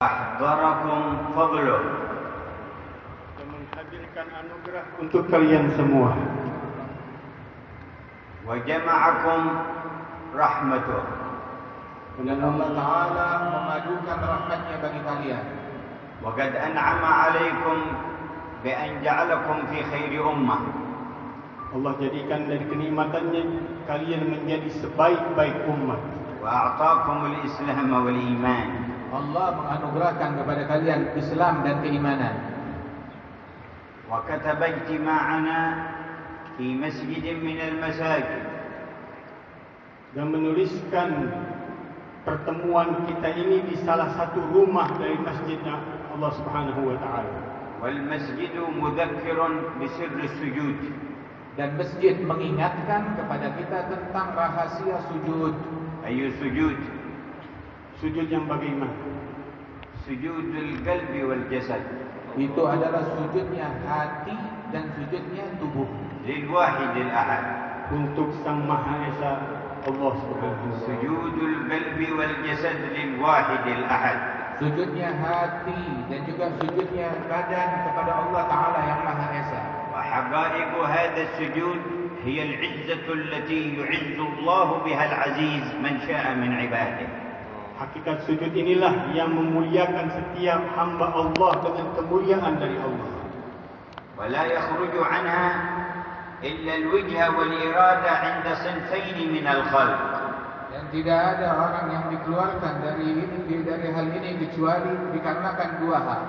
Ahdarakum fadluh, dan menghadirkan anugerah untuk kalian semua. Wa jama'akum rahmatuh, dan Allah Ta'ala memadukan rahmatnya bagi kalian. Wa qad an'ama alaikum bi an ja'alakum fi khairi ummah. Allah jadikan dari kenikmatannya kalian menjadi sebaik-baik umat. Wa a'taakum al-islam wal iman. Allah menganugerahkan kepada kalian Islam dan keimanan. Wa kataba ijtima'ana fi masjidin min al-masajid, Dan menuliskan pertemuan kita ini di salah satu rumah dari masjidnya Allah Subhanahu wa taala. wal masjidu mudzakkirun bi sirri sujud. Dan masjid mengingatkan kepada kita tentang rahasia sujud. Ayu sujud? Sujud yang bagaimana? Sujudul qalbi wal jasad. Itu adalah sujudnya hati dan sujudnya tubuh. Lil wahidil ahad. Untuk Sang Maha Esa Allah Subhanahu wa taala. Sujudul qalbi wal jasad lil wahidil ahad. Sujudnya hati dan juga sujudnya badan kepada Allah Ta'ala yang Maha Esa. Wa haqa'iqu hadha as-sujud hiya al-'izzatu allati yu'izzu Allah biha al-'aziz man syaa min 'ibadihi. Hakikat sujud inilah yang memuliakan setiap hamba Allah dengan kemuliaan dari Allah. Wa la yakhruju 'anha illa al-wajha wal irada 'inda sinfayn min al-khalq. Dan tidak ada orang yang dikeluarkan dari hal ini kecuali dikarenakan dua hal.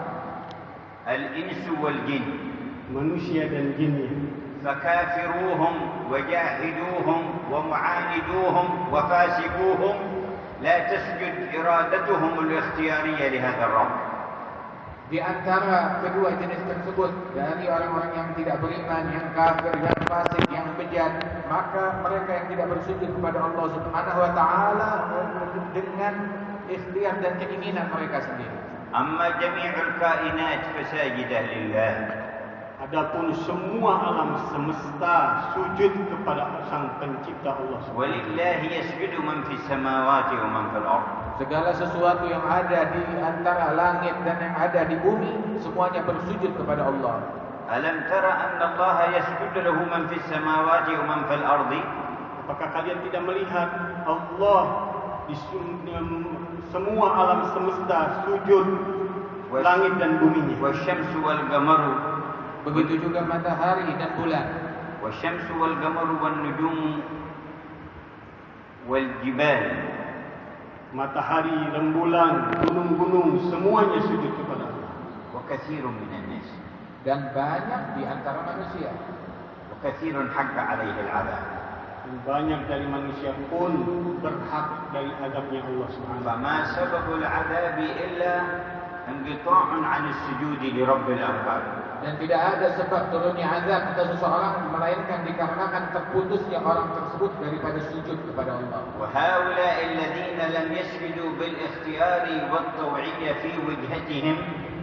Al-insu wal jin. Manusia dan jinnya. فكافروهم وجاهدوهم ومعاندوهم وفاسقوهم لا تسجد إرادتهم الاختيارية لهذا الرب. Di antara kedua jenis tersebut, dari orang-orang yang tidak beriman, yang kafir, yang fasik, yang bejat, maka mereka yang tidak bersujud kepada Allah Subhanahu wa taala dengan ikhtiar dan keinginan mereka sendiri. أما جميع الكائنات فساجدة لله. Adapun semua alam semesta sujud kepada Sang Pencipta Allah Subhanahu. ولله يسجد من في السماوات ومن في الأرض. Segala sesuatu yang ada di antara langit dan yang ada di bumi semuanya bersujud kepada Allah. ألم تر أن الله يسجد له من في السماوات ومن في الأرض. Apakah kalian tidak melihat Allah di semua alam semesta sujud langit dan buminya. والشمس والقمر. Begitu juga matahari dan bulan. والشمس والقمر والنجوم والجبال. Matahari, rembulan, gunung-gunung semuanya sujud kepada Allah. وكثير من الناس. Dan banyak di antara manusia. وكثير حق عليه العذاب. Dan banyak dari manusia pun berhak dari azabnya Allah Subhanahu. فما سبب العذاب إلا انقطاع عن السجود لرب الأرباب. Dan tidak ada sebab turunnya azab atas seseorang melainkan dikarenakan terputusnya orang tersebut daripada sujud kepada Allah. وهؤلاء الذين لم يسجدوا بالاختيار والطوعية في وجهتهم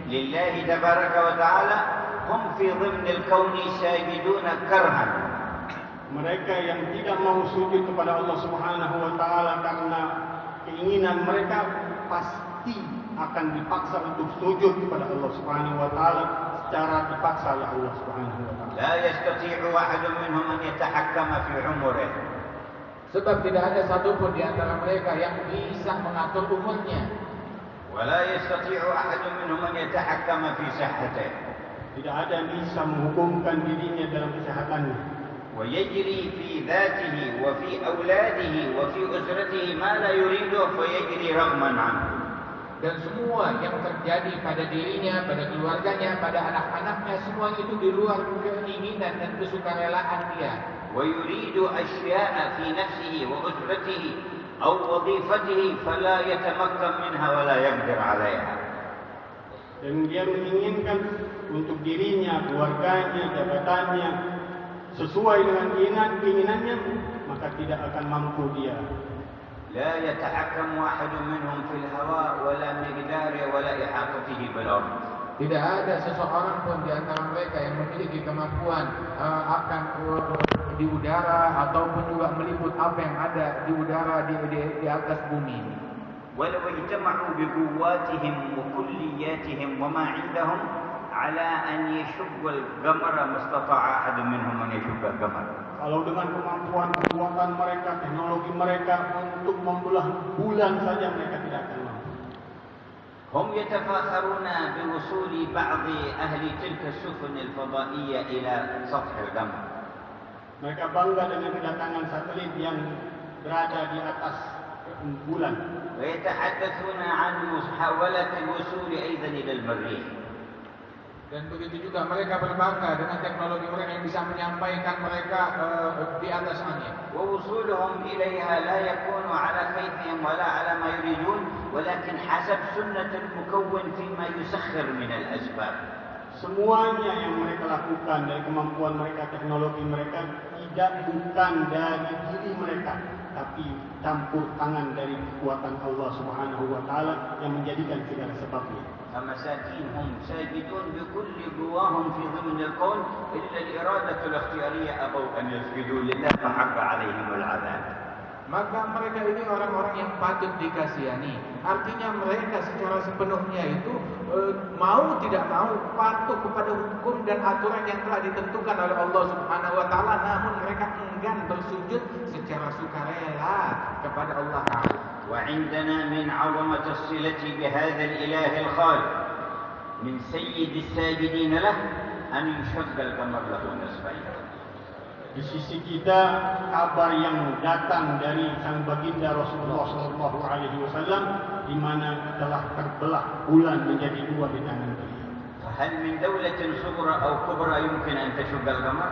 لله تبارك وتعالى هم في ضمن الكون ساجدون كرها. Mereka yang tidak mau sujud kepada Allah Subhanahu wa taala karena keinginan mereka pasti akan dipaksa untuk sujud kepada Allah Subhanahu wa taala secara dipaksa oleh Allah Subhanahu wa taala. لا يستطيع واحد منهم أن يتحكم في عمره. Sebab tidak ada satupun di antara mereka yang bisa mengatur umurnya. ولا يستطيع أحد منهم أن يتحكم في صحته. Tidak ada yang bisa menghukumkan dirinya dalam kesehatannya. ويجري في ذاته وفي أولاده وفي أسرته ما لا يريده فيجري رغما عنه. Dan semua yang terjadi pada dirinya, pada keluarganya, pada anak-anaknya, semua itu di luar keinginan dan kesukarelaan dia. ويريد أشياء في نفسه وأسرته أو وظيفته فلا يتمكن منها ولا يقدر عليها. Dan dia menginginkan untuk dirinya, keluarganya, jabatannya sesuai dengan keinginannya, maka tidak akan mampu dia. لا يتحكم واحد منهم في الهواء ولا مقداره ولا إحاطته بالأرض. Tidak ada seseorang pun di antara mereka yang memiliki kemampuan akan di udara ataupun juga meliput apa yang ada di udara di atas bumi. ولو اجتمعوا بقواتهم وكلياتهم وما عندهم على أن يشقوا القمر ما استطاع أحد منهم أن يشق القمر. Kalau dengan kemampuan kekuatan mereka, teknologi mereka untuk membelah bulan saja mereka tidak akan mampu. هم يتفاخرون بوصول بعض أهل تلك السفن الفضائية إلى سطح القمر. Mereka bangga dengan kedatangan satelit yang berada di atas bulan. ويتحدثون عن محاولة الوصول أيضا إلى المريخ. Dan begitu juga mereka berbangga dengan teknologi mereka yang bisa menyampaikan mereka di atas angin. ووصولهم إليها لا يكون على كيفهم ولا على ما يريدون ولكن حسب سنة المكون فيما يسخر من الأسباب. Semuanya yang mereka lakukan dari kemampuan mereka, teknologi mereka tidak bukan dari diri mereka, tapi campur tangan dari kekuatan Allah Subhanahu wa taala yang menjadikan segala sebabnya. فمساكين هم ساجدون بكل قواهم في ضمن الكون إلا الإرادة الاختيارية أبوا أن يسجدوا لله فحق عليهم العذاب. Maka mereka ini orang-orang yang patut dikasihani. Artinya mereka secara sepenuhnya itu mau tidak mau patuh kepada hukum dan aturan yang telah ditentukan oleh Allah Subhanahu wa taala, namun mereka enggan bersujud secara sukarela kepada Allah Taala. وعندنا من عظمة الصلة بهذا الإله الخالق من سيد الساجدين له أن يشق القمر له نصفين. Di sisi kita kabar yang datang dari sang baginda Rasulullah SAW di mana telah terbelah bulan menjadi dua di tangan beliau. هل من دولة صغرى أو كبرى يمكن أن تشق القمر؟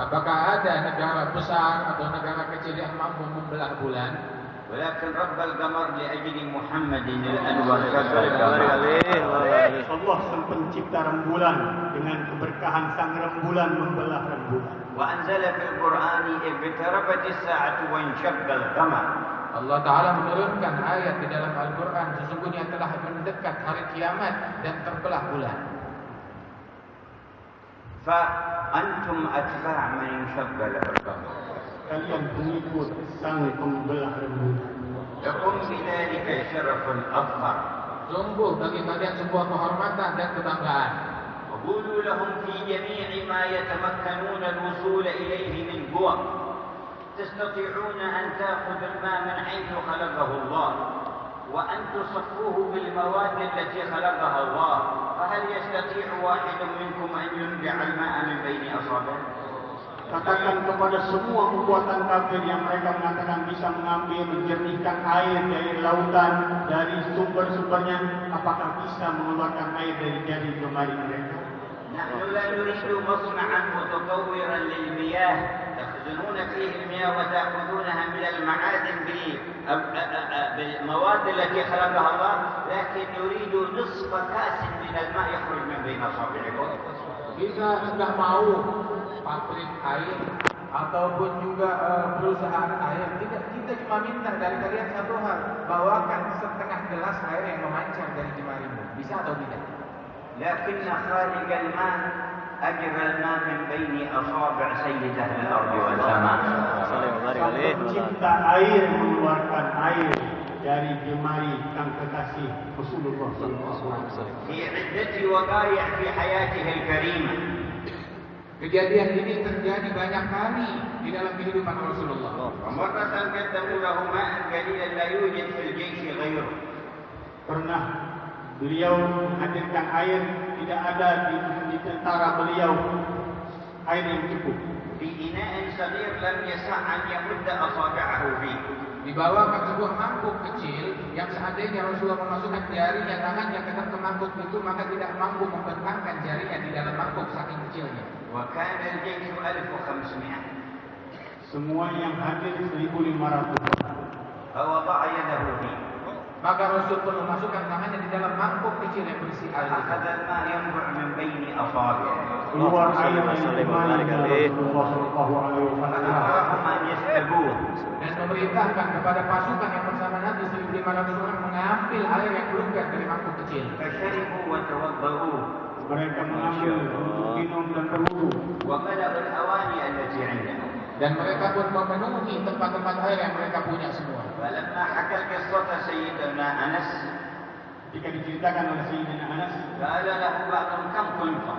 Apakah ada negara besar atau negara kecil yang mampu membelah bulan? ولكن رب القمر لأجل محمد الأنور شق القمر. Allah sang pencipta rembulan dengan keberkahan sang rembulan membelah rembulan. وأنزل في القرآن اقتربت الساعة وانشق القمر. Allah Ta'ala menurunkan ayat di dalam Al-Quran, sesungguhnya telah mendekat hari kiamat dan terbelah bulan. فأنتم أتباع من ينشق له القمر. Kalian pengikut sang pembelah rembulan. لكم بذلك الشرف الأكبر. Sungguh bagi kalian sebuah kehormatan dan kebanggaan. وقولوا لهم في جميع ما يتمكنون الوصول إليه من قوى تستطيعون أن تأخذوا الماء من حيث خلقه الله وأن تصفوه بالمواد التي خلقها الله، فهل يستطيع واحد منكم أن ينزع الماء من بين أصابعه؟ Katakan kepada semua kekuatan kafir yang mereka mengatakan bisa mengambil, menjernihkan air dari lautan, dari sumber-sumbernya, apakah bisa mengeluarkan air dari jari jemari mereka? نحن لا نريد مصنعا متطورا للمياه تخزنون فيه المياه وتأخذونها من المعادن بالمواد التي خلقها الله، لكن نريد نصف كاس من الماء يخرج من بين أصابعكم. Kita tidak mau pabrik air ataupun juga perusahaan air. Tidak, kita cuma minta dari kalian satu hal, bawakan setengah gelas air yang memancar dari jemarimu. Bisa atau tidak? لكن خالق الماء أجرى الماء من بين أصابع سيد أهل الأرض والسماء. Sang pencipta air mengeluarkan air dari jemari sang kekasih Rasulullah SAW. في عدة وقائع في حياته الكريمة. Kejadian ini terjadi banyak kali di dalam kehidupan Rasulullah. ومرة قدموا له ماء قليلا لا يوجد في الجيش غيره. Pernah beliau menghadirkan air, tidak ada di tentara beliau air yang cukup. في إناء صغير لم يسع أن يمد أصابعه فيه. Dibawakan sebuah mangkuk kecil yang seandainya Rasulullah memasukkan jarinya, tangannya ke dalam mangkuk itu, maka tidak mampu membentangkan jarinya di dalam mangkuk saking kecilnya. وكان الجيش 1500. Semua yang hadir 1.500. فوضع يده فيه. Maka Rasul pun memasukkan tangannya di dalam mangkuk kecil yang berisi air. أخذ الماء ينبع من بين أصابعه. Keluar air dari jemari Rasulullah SAW. فأمرهم أن يسلبوه. Dan memerintahkan kepada pasukan yang bersama Nabi 1.500 orang mengambil air yang keluar dari mangkuk kecil. فشربوا وتوضؤوه. Mereka mengambil untuk minum dan berwudu. وملأوا الأواني التي عندهم. Dan mereka pun memenuhi tempat-tempat air yang mereka punya semua. فلما حكى القصة سيدنا أنس Jika diceritakan oleh Sayyidina Anas, قال له بعضهم كم كنتم؟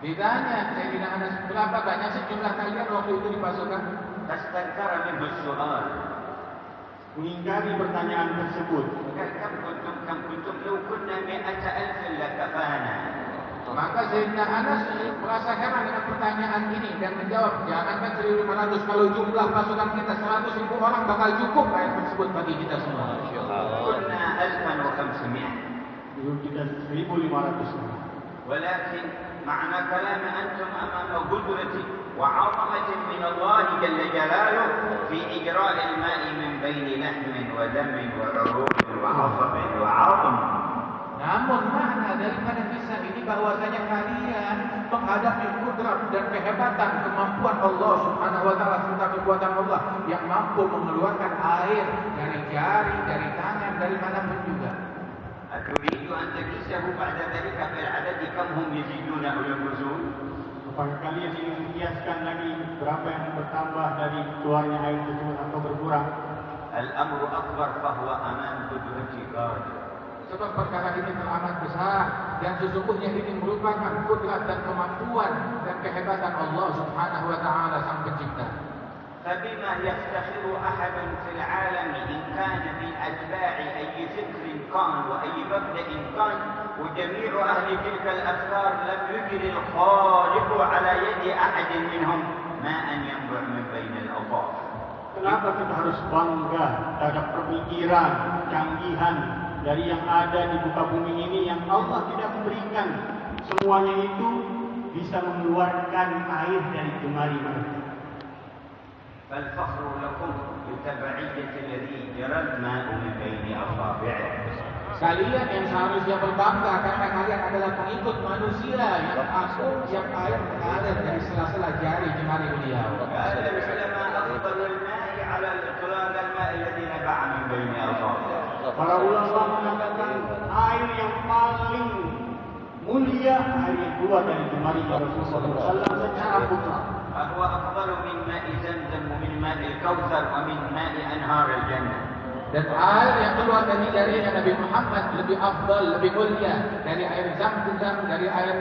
Ditanya Sayyidina Anas, berapa banyak sih jumlah kalian waktu itu di pasukan? فاستنكر منه السؤال. mengingkari pertanyaan tersebut. قال كم كنتم لو كنا 100,000 لكفانا. Maka Sayyidina Anas merasa heran dengan pertanyaan ini dan menjawab, jangankan 1.500, kalau jumlah pasukan kita 100.000 orang bakal cukup ayat tersebut bagi kita semua. كنا 1,500. Dulu kita 1.500. ولكن معنى كلام أنتم أمام قدرة وعظمة من الله جل جلاله في إجراء الماء من بين لحم ودم وعروق وعصب وعظم. Namun makna daripada kisah ini bahwasanya kalian menghadapi kudrat dan kehebatan kemampuan Allah Subhanahu wa taala serta kekuatan Allah yang mampu mengeluarkan air dari jari, dari tangan, dari manapun juga. أتريد أن تقيسه بعد ذلك بالعدد كم هم يزيدون أو ينقصون؟ Apakah kalian ingin mengkiaskan lagi berapa yang bertambah dari keluarnya air tersebut atau berkurang? الأمر أكبر فهو أمام قدرة قادر. Sebab perkara ini teramat besar dan sesungguhnya ini merupakan kudrat dan kemampuan dan kehebatan Allah Subhanahu wa taala Sang Pencipta. فبما يفتخر أحد في العالم إن كان من أتباع أي فكر كان وأي مبدأ كان وجميع أهل تلك الأفكار لم يجر الخالق على يد أحد منهم ماء ينبع من بين الأظافر. Kenapa kita harus bangga terhadap pemikiran, canggihan dari yang ada di muka bumi ini yang Allah tidak memberikan semuanya itu bisa mengeluarkan air dari jemari mereka. فالفخر لكم بتبعية الذي جرى الماء من بين أصابعه. Kalian yang seharusnya berbangga karena kalian adalah pengikut manusia yang agung yang air mengalir dari sela-sela jari jemari beliau. قال العلماء أفضل الماء على الإطلاق الماء الذي نبع من بين أصابعه. Para ulama mengatakan air yang paling mulia air yang keluar dari jemari Rasulullah SAW secara mutlak. فهو أفضل من ماء زمزم ومن ماء الكوثر ومن ماء أنهار الجنة. Dan air yang keluar dari jarinya Nabi Muhammad lebih afdal, lebih mulia dari air Zam-Zam, dari air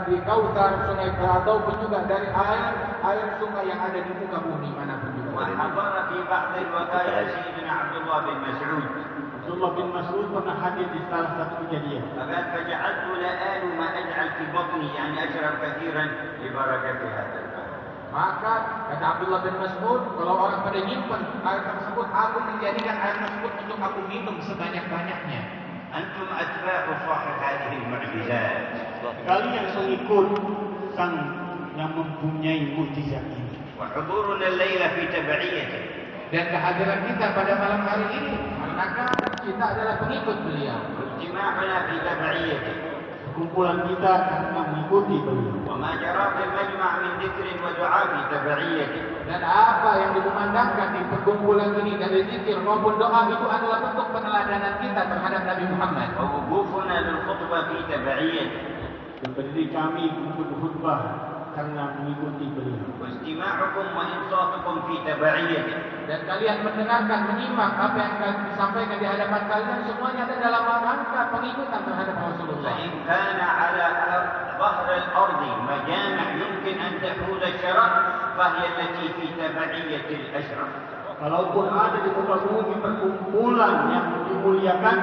di Kautsar, sungai ataupun juga dari air sungai yang ada di muka bumi manapun juga. وحضر في بعض الوقائع سيدنا عبد الله بن مسعود. Abdullah bin Mas'ud pernah hadir di salah satu kejadian. فقال فجعلت لا آل ما أجعل في بطني يعني أشرب كثيرا لبركة هذا الماء. Maka kata Abdullah bin Mas'ud, kalau orang pada nyimpen air tersebut, aku menjadikan air tersebut untuk aku minum sebanyak-banyaknya. أنتم أتباع صاحب هذه المعجزات. Kalian pengikut sang yang mempunyai mukjizat ini. وحضورنا الليلة في تبعيته. Dan kehadiran kita pada malam hari ini, maka kita adalah pengikut beliau. واجتماعنا في تبعيته. Kumpulan kita karena mengikuti beliau. وما جرى في المجمع من ذكر ودعاء في تبعيته. Dan apa yang dikumandangkan di perkumpulan ini dari zikir maupun doa itu adalah bentuk peneladanan kita terhadap Nabi Muhammad. ووقوفنا للخطبة في تبعيته. Dan berdiri kami untuk berkhutbah karena mengikuti beliau. واجتماعكم وإنصاتكم في تبعيته. Dan kalian mendengarkan, menyimak apa yang disampaikan di hadapan kalian semuanya ada dalam rangka pengikutan terhadap Rasulullah. فإن كان على ظهر الأرض مجامع يمكن أن تحوز الشرف فهي التي في تبعية الأشرف. Kalaupun ada di muka bumi perkumpulan yang dimuliakan,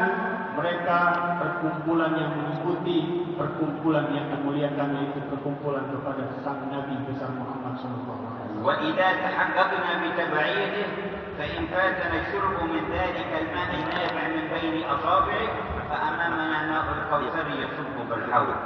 mereka perkumpulan yang mengikuti perkumpulan yang dimuliakan, yaitu perkumpulan kepada sang Nabi besar Muhammad SAW. وإذا تحققنا بتبعيته فإن فاتنا الشرب من ذلك الماء النابع من بين أصابعه فأمامنا ماء الكوثر يصب بالحوض.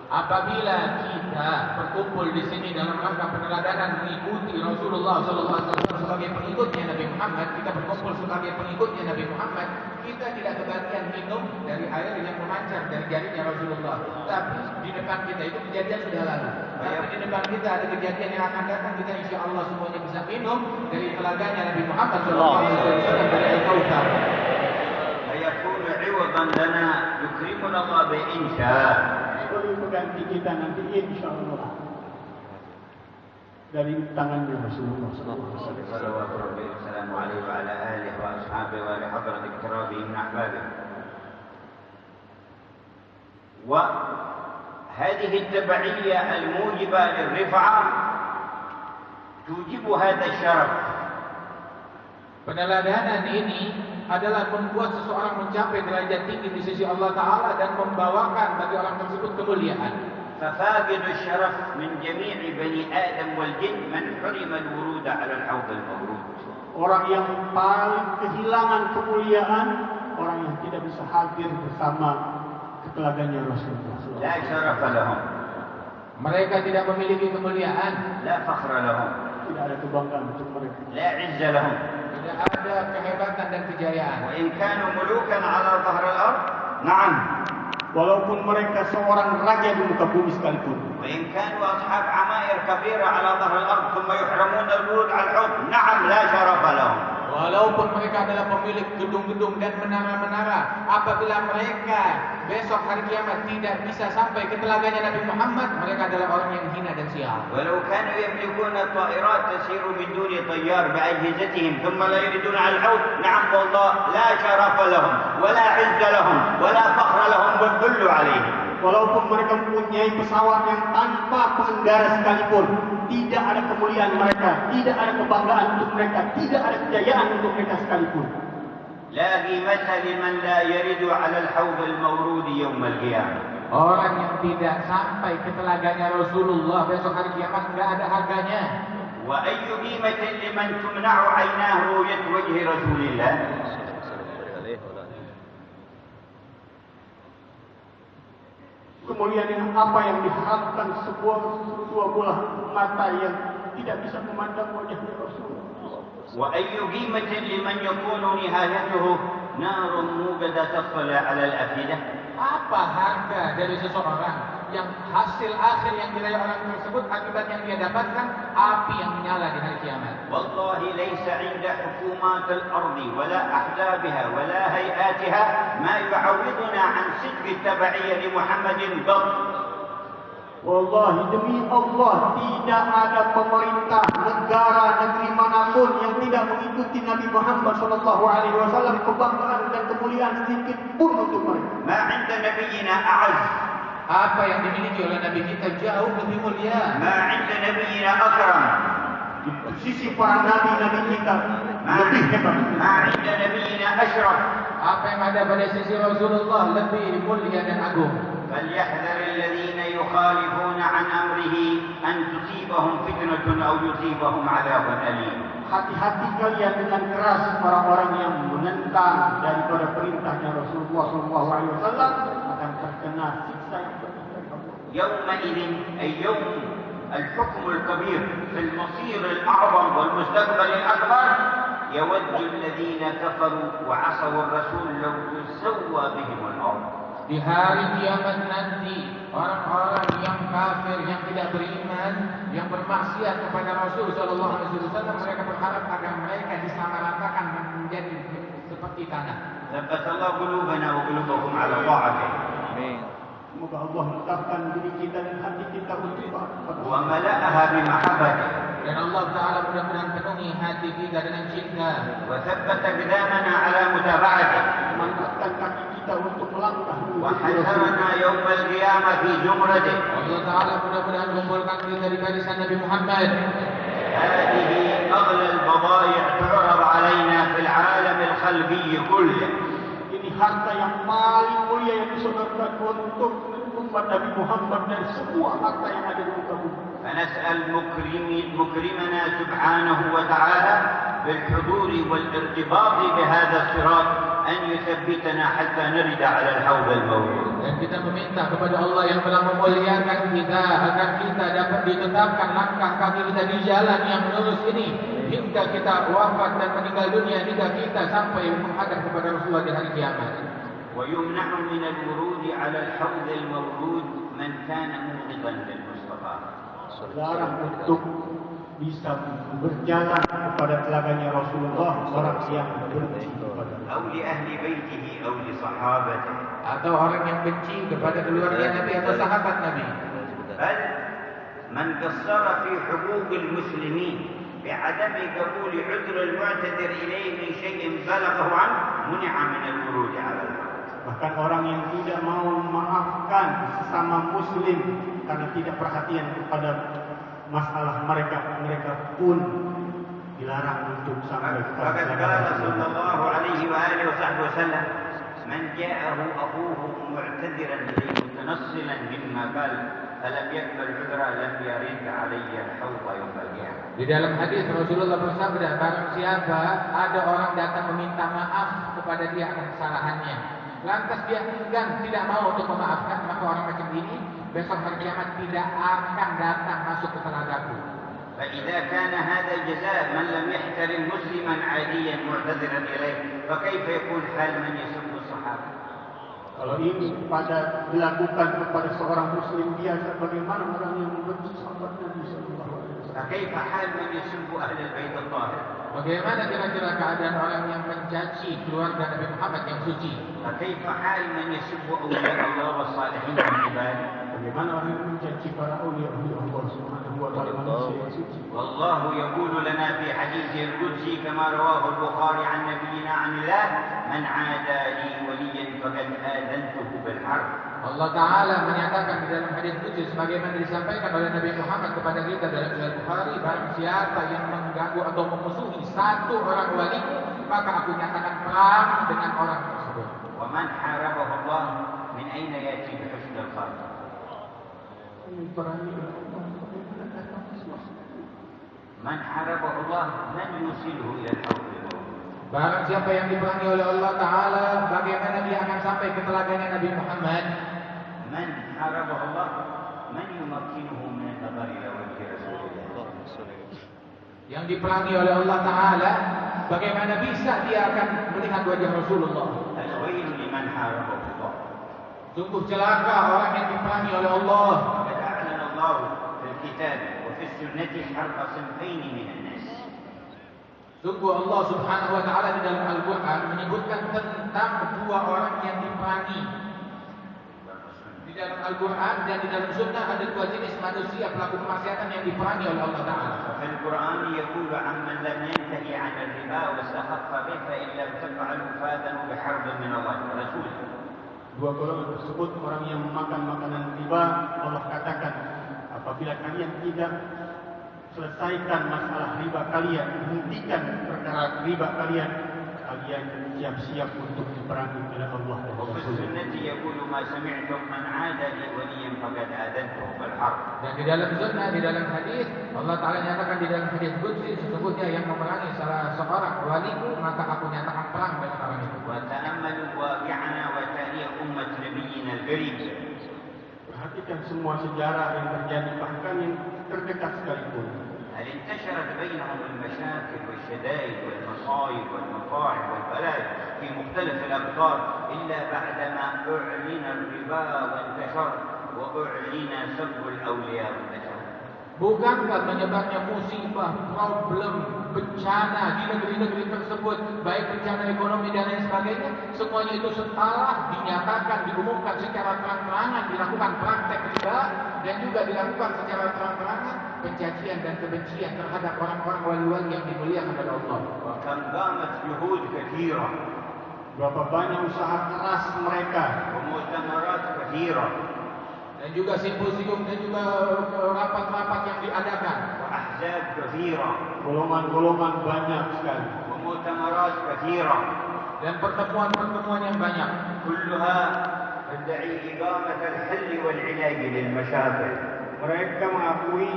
Apabila kita berkumpul di sini dalam rangka peneladanan mengikuti Rasulullah SAW sebagai pengikutnya Nabi Muhammad, kita berkumpul sebagai pengikutnya Nabi Muhammad, kita tidak kebagian minum dari air yang memancar dari jarinya Rasulullah. Tapi di depan kita itu kejadian sudah lalu. Tapi di depan kita ada kejadian yang akan datang, kita insya Allah semuanya bisa minum dari telaganya Nabi Muhammad SAW dari Al-Kautsar. فيكون عوضا لنا يكرمنا الله بإنشاء. Itu pengganti kita nanti insya Allah. dari tangannya Rasulullah SAW. صلوات ربي وسلامه عليه وعلى آله وأصحابه ولحضرة اقترابه من أحبابه. وهذه التبعية الموجبة للرفعة توجب هذا الشرف. Peneladanan ini adalah membuat seseorang mencapai derajat tinggi di sisi Allah Ta'ala dan membawakan bagi orang tersebut kemuliaan. ففاقد الشرف من جميع بني آدم والجن من حرم الورود على الحوض المورود. Orang yang paling kehilangan kemuliaan, orang yang tidak bisa hadir bersama ketelaganya Rasulullah SAW. لا شرف لهم. Mereka tidak memiliki kemuliaan, لا فخر لهم. Tidak ada kebanggaan untuk mereka. لا عز لهم. tidak ada kehebatan dan kejayaan. وإن كانوا ملوكا على ظهر الأرض نعم. Walaupun mereka seorang raja di muka bumi sekalipun. وإن كانوا أصحاب عمائر كبيرة على ظهر الأرض ثم يحرمون الورود على الحوض نعم لا شرف لهم. Walaupun mereka adalah pemilik gedung-gedung dan menara-menara, apabila mereka besok hari kiamat tidak bisa sampai ke telaganya Nabi Muhammad, mereka adalah orang yang hina dan sial. ولو كانوا يملكون طائرات تسير من دون طيار بأجهزتهم ثم لا يريدون على الحوض نعم والله لا شرف لهم ولا عز لهم ولا فخر لهم والذل عليهم. Walaupun mereka mempunyai pesawat yang tanpa pengendara sekalipun, tidak ada kemuliaan mereka, tidak ada kebanggaan untuk mereka, tidak ada kejayaan untuk mereka sekalipun. لا قيمة لمن لا يرد على الحوض المورود يوم القيامة. Orang yang tidak sampai ke telaganya Rasulullah besok hari kiamat tidak ada harganya. وأي قيمة لمن تمنع عيناه رؤية وجه رسول الله. Kemuliaan yang apa yang diharapkan sebuah bola mata yang tidak bisa memandang wajahnya Rasulullah. وأي قيمة لمن يكون نهايته نار موقدة تطلع على الأفئدة. Apa harga dari seseorang yang hasil akhir yang diraih orang tersebut akibat yang dia dapatkan api yang menyala di hari kiamat? والله ليس عند حكومات الأرض ولا أحزابها ولا هيئاتها ما يعوضنا عن صدق التبعية لمحمد قط. Wallahi demi Allah, tidak ada pemerintah, negara, negeri manapun yang tidak mengikuti Nabi Muhammad SAW kebanggaan dan kemuliaan sedikit pun untuk mereka. ما عند نبينا أعز. Apa yang dimiliki oleh Nabi kita jauh lebih mulia. ما عند نبينا أكرم. Di sisi para nabi-nabi kita lebih hebat. ما عند نبينا أشرف. Apa yang ada pada sisi Rasulullah lebih mulia dan agung. فليحذر الذين يخالفون عن أمره أن تصيبهم فتنة أو يصيبهم عذاب أليم. Hati-hati kalian dengan keras orang-orang yang menentang daripada perintahnya Rasulullah SAW akan terkena siksa yang pedih dari Allah. يومئذ أي يوم الحكم الكبير في المصير الأعظم والمستقبل الأكبر يود الذين كفروا وعصوا الرسول لو تسوى بهم الأرض. Di hari kiamat nanti, orang-orang yang kafir, yang tidak beriman, yang bermaksiat kepada Rasul Sallallahu Alaihi Wasallam, mereka berharap agar mereka disamaratakan dan menjadi seperti tanah. ثبت الله قلوبنا وقلوبكم على طاعته. Semoga Allah menetapkan diri kita dan hati kita untuk taat kepada Allah. وملأها بمحبته. Dan Allah Taala mudah-mudahan penuhi hati kita dengan cinta. وثبت قدامنا على متابعته. Mantapkan kaki kita untuk melangkah menuju Rasul. وحشرنا يوم القيامة في زمرته. Allah Taala mudah-mudahan kumpulkan kita di barisan Nabi Muhammad. هذه أغلى البضائع تعرض علينا في العالم الخلقي كله. Ini harta yang paling mulia yang disodorkan untuk umat Nabi Muhammad dan semua harta yang ada di muka bumi. فنسأل مكرمنا سبحانه وتعالى بالحضور والارتباط بهذا الصراط أن يثبتنا حتى نرد على الحوض المورود. Dan kita meminta kepada Allah yang telah memuliakan kita agar kita dapat ditetapkan langkah kaki kita di jalan yang lurus ini hingga kita wafat dan meninggal dunia, hingga kita sampai menghadap kepada Rasulullah di hari kiamat. ويمنع من الورود على الحوض المورود من كان مبغضا للمصطفى. Larang untuk bisa berjalan kepada telaganya Rasulullah orang yang benci kepada أو لأهل بيته أو لصحابته. Atau orang yang benci kepada keluarga Nabi atau sahabat Nabi. بل من قصر في حقوق المسلمين بعدم قبول عذر المعتذر إليه من شيء بلغه عنه منع من الورود على الحق. Bahkan orang yang tidak mau memaafkan sesama muslim karena tidak perhatian kepada masalah mereka, mereka pun dilarang untuk sampai ke فقد قال صلى الله عليه وآله وصحبه وسلم من جاءه أخوه معتذرا إليه متنصلا مما قال فلم يقبل عذره لم يرد علي الحوض يوم القيامة. Di dalam hadis Rasulullah bersabda, barang siapa ada orang datang meminta maaf kepada dia akan kesalahannya, lantas dia enggan tidak mau untuk memaafkan, maka orang macam ini besok hari kiamat tidak akan datang masuk ke telagaku. فإذا كان هذا جزاء من لم يحترم مسلما عاديا معتذرا إليه فكيف يكون حال من يسب الصحابة؟ Kalau ini dilakukan kepada seorang muslim biasa, bagaimana orang yang membenci sahabat Nabi sallallahu alaihi wasallam? فكيف حال من يسب أهل البيت الطاهر؟ Bagaimana kira-kira keadaan orang yang mencaci keluarga Nabi Muhammad yang suci? فكيف حال من يسب أولياء الله والصالحين من عباده؟ Bagaimana orang yang mencaci para aulia Allah Subhanahu wa taala manusia yang suci? والله يقول لنا في حديثه القدسي كما رواه البخاري عن نبينا عن الله من عادى لي وليا فقد آذنته بالحرب. Allah Ta'ala menyatakan di dalam hadis qudsi sebagaimana disampaikan oleh Nabi Muhammad kepada kita dalam Sahih Bukhari, barang siapa yang mengganggu atau memusuhi satu orang waliku, maka aku nyatakan perang dengan orang tersebut. ومن حاربه الله من أين يأتي بحسن الخاتمة؟ من حاربه الله من يوصله إلى الحوض الموعود. Barang siapa yang diperangi oleh Allah Ta'ala, bagaimana dia akan sampai ke telaganya Nabi Muhammad? من حاربه الله من يمكنه من النظر إلى وجه رسول الله. Yang diperangi oleh Allah Ta'ala, bagaimana bisa dia akan melihat wajah Rasulullah? الويل لمن حاربه الله. Sungguh celaka orang yang diperangi oleh Allah. وقد أعلن الله في الكتاب وفي السنة حرب صنفين من الناس. Sungguh Allah Subhanahu wa Ta'ala di dalam Al-Quran menyebutkan tentang dua orang yang diperangi. Di dalam Al-Quran dan di dalam Sunnah ada dua jenis manusia pelaku kemaksiatan yang diperangi oleh Allah Ta'ala. وفي القرآن يقول عمن لم ينتهي عن الربا واستخف به فإن لم تفعلوا فآذنوا بحرب من الله ورسوله. Dua golongan tersebut orang yang memakan makanan riba, Allah katakan apabila kalian tidak selesaikan masalah riba kalian, hentikan perkara riba kalian, kalian siap-siap untuk diperangi oleh Allah dan وفي Rasulnya. السنة يقول ما سمعتم من عاد لي وليا فقد آذنته بالحرب. Dan di dalam Sunnah, di dalam hadis, Allah Ta'ala nyatakan di dalam hadis qudsi, sesungguhnya yang memerangi salah seorang waliku, maka aku nyatakan perang dengan orang itu. وتأملوا واقعنا وتاريخ أمة نبينا الكريم. Perhatikan semua sejarah yang terjadi bahkan yang terdekat sekalipun. هل انتشرت بينهم المشاكل والشدائد والمصائب والمصاعب والبلايا في مختلف الأقطار إلا بعدما أعلن الربا وانتشر وأعلن سب الأولياء وانتشر. Bukankah menyebarnya musibah, problem, bencana di negeri-negeri tersebut, baik bencana ekonomi dan lain sebagainya, semuanya itu setelah dinyatakan, diumumkan secara terang-terangan, dilakukan praktek riba, dan juga dilakukan secara terang-terangan pencacian dan kebencian terhadap orang-orang wali-wali yang dimuliakan oleh Allah. وكم قامت جهود كثيرة Berapa banyak usaha keras mereka, ومؤتمرات كثيرة Dan juga simposium dan juga rapat-rapat yang diadakan. وأحزاب كثيرة golongan-golongan banyak sekali. ومؤتمرات كثيرة Dan pertemuan-pertemuan yang banyak. كلها تدعي إقامة الحل والعلاج للمشاكل. Mereka mengakui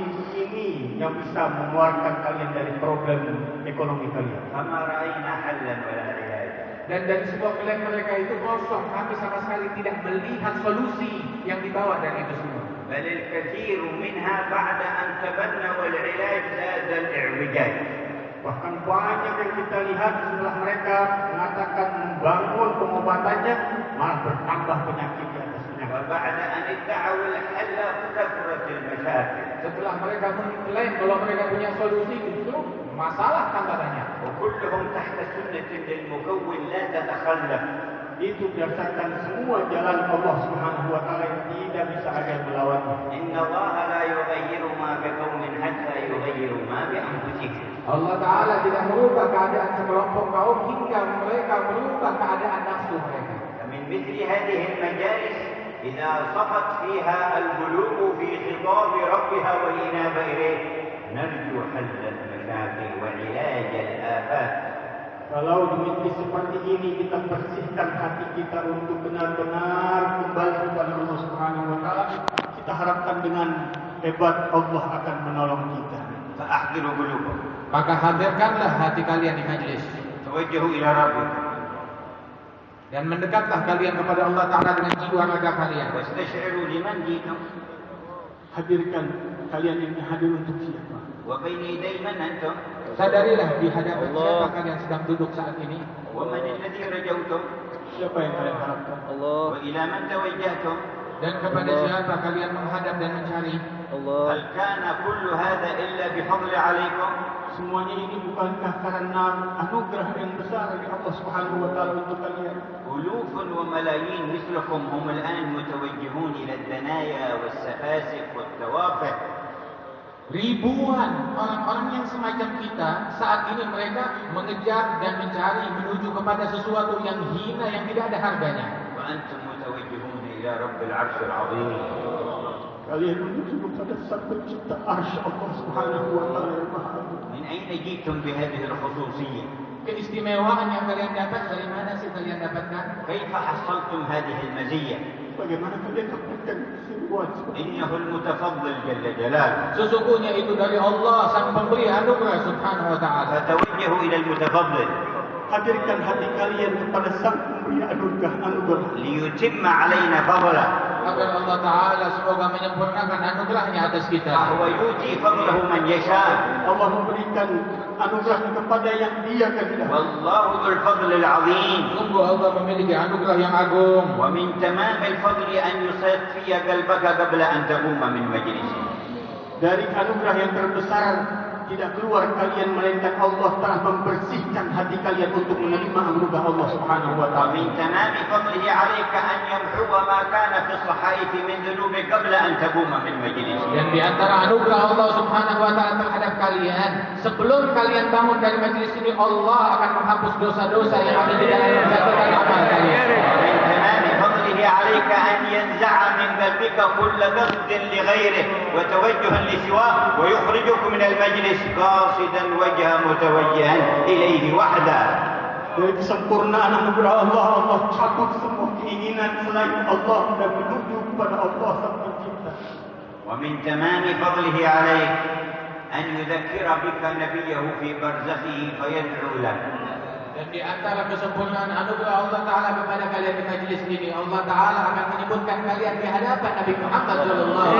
ini yang bisa mengeluarkan kalian dari problem ekonomi kalian. فما رأينا حلا ولا علاج. Dan dari semua klaim mereka itu kosong, kami sama sekali tidak melihat solusi yang dibawa dari itu semua. بل الكثير منها بعد أن تبنوا العلاج زاد الاعوجاج. Bahkan banyak yang kita lihat setelah mereka mengatakan membangun pengobatannya, malah bertambah penyakit di atasnya. وبعد أن ادعوا الحل كثرت المشاكل. Setelah mereka mengklaim kalau mereka punya solusi, justru masalah tambah banyak. وكلهم تحت سنة للمكون لا تتخلف. Itu berdasarkan semua jalan Allah Subhanahu wa taala yang tidak bisa ada melawannya. إن الله لا يغير ما Allah Ta'ala tidak merubah keadaan sekelompok kaum hingga mereka merubah keadaan nafsu mereka. فمن مثل هذه المجالس إذا صفت فيها القلوب في خطاب ربها والإنابة إليه نرجو حل المشاكل وعلاج الآفات. Kalau demikian seperti ini kita bersihkan hati kita untuk benar-benar kembali kepada Allah Subhanahu wa taala, kita harapkan dengan hebat Allah akan menolong kita. فأحضروا قلوبكم. Maka hadirkanlah hati kalian di majlis. توجهوا إلى ربكم. Dan mendekatlah kalian kepada Allah Ta'ala dengan jiwa raga kalian. واستشعروا لمن جئتم. Hadirkan kalian ini hadir untuk siapa? وبين يدي من أنتم. Sadarilah di hadapan siapa kalian sedang duduk saat ini. ومن الذي رجوتم. Siapa yang kalian harapkan? وإلى من توجهتم. Dan kepada siapa kalian menghadap dan mencari. هل كان كل هذا إلا بفضل عليكم. Semuanya ini bukankah karena anugerah yang besar dari Allah Subhanahu wa taala untuk kalian? ألوف وملايين مثلكم هم الآن متوجهون إلى الدنايا والسفاسف والتوافه. Ribuan orang-orang yang semacam kita saat ini mereka mengejar dan mencari menuju kepada sesuatu yang hina yang tidak ada harganya. وأنتم متوجهون إلى رب العرش العظيم. Kalian menuju kepada Sang Pencipta Arsy Allah Subhanahu wa taala yang Maha Agung. من أين جئتم بهذه الخصوصية؟ Keistimewaan yang kalian dapat dari mana sih kalian dapatkan? كيف حصلتم هذه المزية؟ Bagaimana kalian dapatkan semua seperti ini? إنه المتفضل جل جلاله. Sesungguhnya itu dari Allah sang pemberi anugerah Subhanahu wa taala. فتوجهوا إلى المتفضل. Hadirkan hati kalian kepada Sang Pemberi anugerah. ليتم علينا فضله. Agar Allah Ta'ala semoga menyempurnakan anugerahnya atas kita. فهو يؤتي فضله من يشاء. Allah memberikan anugerahnya kepada yang Dia kehendaki. والله ذو الفضل العظيم. Sungguh Allah memiliki anugerah yang agung. ومن تمام الفضل أن يصفي قلبك قبل أن تقوم من مجلسه. Dari anugerah yang terbesar tidak keluar kalian melainkan Allah telah membersihkan hati kalian untuk menerima anugerah Allah Subhanahu wa taala. ومن تمام فضله عليك أن يمحو ما كان في الصحائف من ذنوبك قبل أن تقوم من مجلسه. Dan di antara anugerah Allah Subhanahu wa taala terhadap kalian, sebelum kalian bangun dari majelis ini, Allah akan menghapus dosa-dosa yang ada di dalam catatan amal kalian. ومن تمام فضله عليك أن ينزع من قلبك كل بغض لغيره وتوجها لسواه ويخرجك من المجلس قاصدا وجها متوجها إليه وحده. Dari kesempurnaan anugerah Allah, Allah cabut semua keinginan selain Allah dan menuju kepada Allah Sang Pencipta. ومن تمام فضله عليك أن يذكر بك نبيه في برزخه فيدعو له. Dan di antara kesempurnaan anugerah Allah Ta'ala kepada kalian di majlis ini, Allah Ta'ala akan menyebutkan kalian di hadapan Nabi Muhammad Sallallahu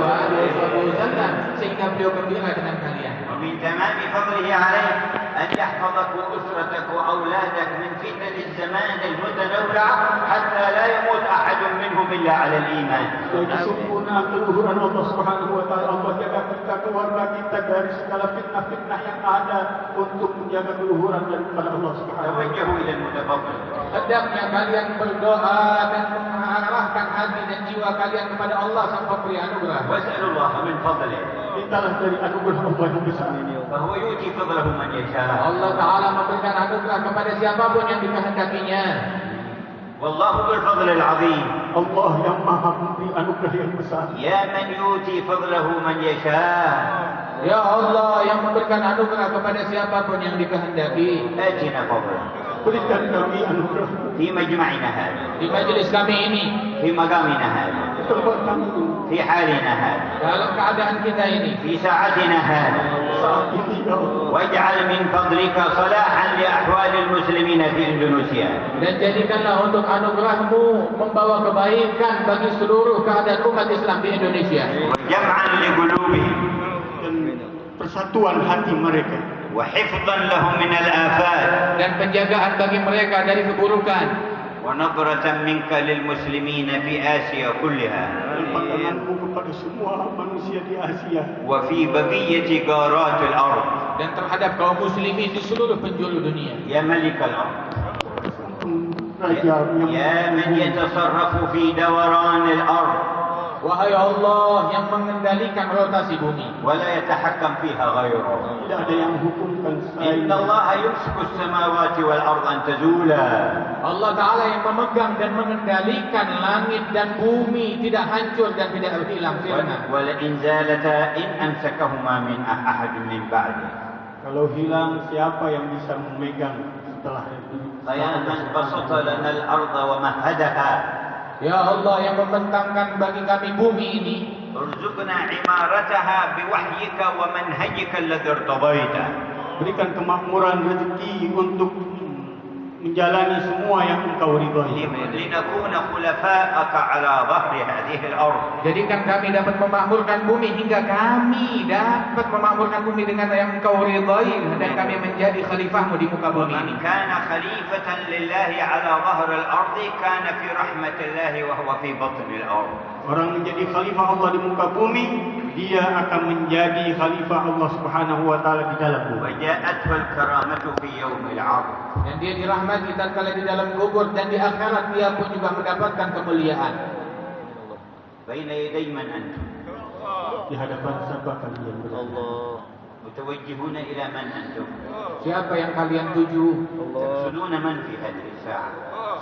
Alaihi Wasallam sehingga beliau gembira dengan kalian. ومن تمام فضله عليك أن يحفظك وأسرتك وأولادك من فتن الزمان المتنوعة حتى لا يموت أحد منهم إلا على الإيمان. Dari kesempurnaan keluhuran Allah Subhanahu wa taala, Allah jaga kita, keluarga kita dari segala fitnah-fitnah yang ada untuk menjaga keluhuran daripada Allah Subhanahu wa taala. توجهوا إلى المتفضل. Hendaknya kalian berdoa dan mengarahkan hati dan jiwa kalian kepada Allah sang pemberi anugerah. واسألوا الله من فضله. Mintalah dari anugerah Allah yang besar ini. فهو يؤتي فضله من يشاء. Allah Ta'ala memberikan anugerah kepada siapapun yang dikehendakinya. والله ذو الفضل العظيم. Allah yang Maha memberi anugerah yang besar. يا من يؤتي فضله من يشاء. Ya Allah yang memberikan anugerah kepada siapapun yang dikehendaki. آتنا فضله. Berikan kami anugerah في مجمعنا هذا. Di majelis kami ini, في مقامنا هذا. di tempat kami ini, في حالنا هذا. dalam keadaan kita ini. في ساعتنا هذا. saat ini ya Allah. واجعل من فضلك صلاحا لأحوال المسلمين في إندونيسيا. Dan jadikanlah untuk anugerahmu membawa kebaikan bagi seluruh keadaan umat Islam di Indonesia. وجمعا لقلوبهم. Dan persatuan hati mereka. وحفظا لهم من الآفات. Dan penjagaan bagi mereka dari keburukan. ونظرة منك للمسلمين في آسيا كلها. Dan pandanganmu kepada semua manusia di Asia. وفي بقية قارات الأرض. Dan terhadap kaum muslimin di seluruh penjuru dunia. يا ملك الأرض. Raja yang يا من يتصرف في دوران الأرض. Wahai Allah yang mengendalikan rotasi bumi, ولا يتحكم فيها غيره. Tidak ada yang hukumkan selain إن الله يمسك السماوات والأرض أن تزولا. Allah Ta'ala yang memegang dan mengendalikan langit dan bumi tidak hancur dan tidak hilang sirna. ولئن زالتا إن أمسكهما من أحد من بعده. Kalau hilang, siapa yang bisa memegang setelah itu? فيا من بسط لنا الأرض ومهدها. Ya Allah yang membentangkan bagi kami bumi ini, ارزقنا عمارتها بوحيك ومنهجك الذي ارتضيته. Berikan kemakmuran rezeki untuk menjalani semua yang Engkau ridhai. لنكون خلفاءك على ظهر هذه الأرض. jadikan kami dapat memakmurkan bumi hingga kami dapat memakmurkan bumi dengan yang Engkau ridhai dan kami menjadi khalifahmu di muka bumi ini. ومن كان خليفة لله على ظهر الأرض كان في رحمة الله وهو في بطن الأرض. Orang menjadi khalifah Allah di muka bumi, dia akan menjadi khalifah Allah Subhanahu wa taala di dalam bumi. وجاءته الكرامة في يوم العرض. Dan dia dirahmati tatkala di dalam kubur dan di akhirat dia pun juga mendapatkan kemuliaan. بين يدي من أنتم؟ Di hadapan siapa kalian berada? متوجهون إلى من أنتم؟ Siapa yang kalian tuju? تقصدون من في هذه الساعة؟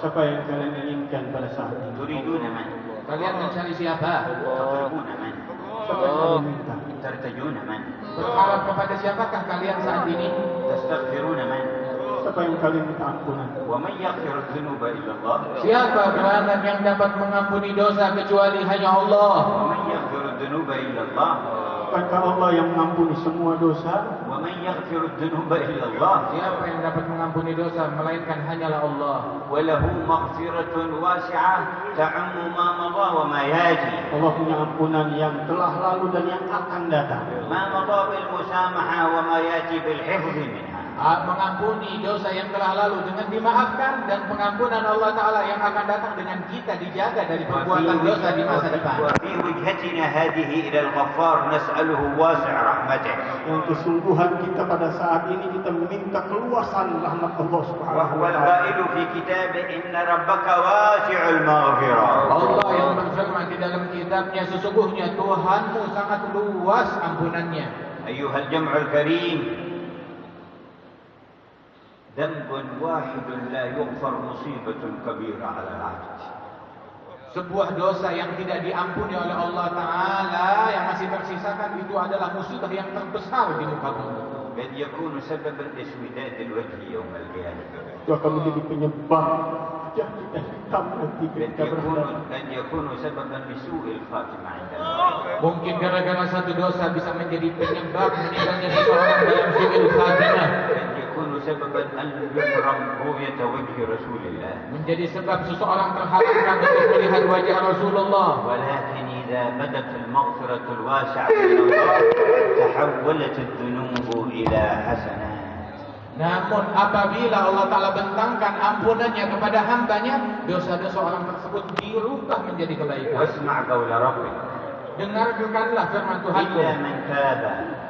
Siapa yang kalian inginkan pada saat ini? تريدون من؟ Kalian mencari siapa? تطلبون من؟ Siapa yang kalian minta? ترتجون من؟ Berharap kepada siapakah kalian saat ini? تستغفرون من؟ Siapa yang kalian minta ampunan? ومن يغفر الذنوب إلا الله؟ Siapa gerangan yang dapat mengampuni dosa kecuali hanya Allah? ومن يغفر الذنوب إلا الله؟ Bukankah Allah yang mengampuni semua dosa? ومن يغفر الذنوب إلا الله؟ Siapa yang dapat mengampuni dosa melainkan hanyalah Allah. وله مغفرة واسعة تعم ما مضى وما ياتي. Allah punya ampunan yang telah lalu dan yang akan datang. ما مضى بالمسامحة وما ياتي بالحفظ منها. Mengampuni dosa yang telah lalu dengan dimaafkan, dan pengampunan Allah Ta'ala yang akan datang dengan kita dijaga dari perbuatan dosa di masa depan. وفي وجهتنا هذه إلى الغفار نسأله واسع رحمته. Yang kesungguhan kita pada saat ini kita meminta keluasan rahmat Allah Subhanahu وهو wa taala. القائل في كتابه إن ربك واسع المغفرة. Allah yang berfirman di dalam kitabnya, sesungguhnya Tuhanmu sangat luas ampunannya. أيها الجمع الكريم، ذنب واحد لا يغفر مصيبة كبيرة على العبد. Sebuah dosa yang tidak diampuni oleh Allah Ta'ala yang masih tersisakan itu adalah musibah yang terbesar di muka bumi. قد يكون سببا لاسوداد الوجه يوم القيامة. Itu akan menjadi penyebab wajah kita hitam nanti ketika berhadapan. قد يكون سببا لسوء الخاتمة عند الله. Mungkin gara-gara satu dosa bisa menjadi penyebab meninggalnya seseorang dalam su'il khatimah. قد يكون سببا أن يحرم رؤية وجه رسول الله. Menjadi sebab seseorang terhalangan untuk melihat wajah Rasulullah. ولكن إذا بدت المغفرة الواسعة من الله تحولت الذنوب إلى حسنات. Namun apabila Allah Ta'ala bentangkan ampunannya kepada hambanya, dosa-dosa orang tersebut dirubah menjadi kebaikan. واسمع قول ربك Dengarkanlah firman Tuhanmu, إلا من تاب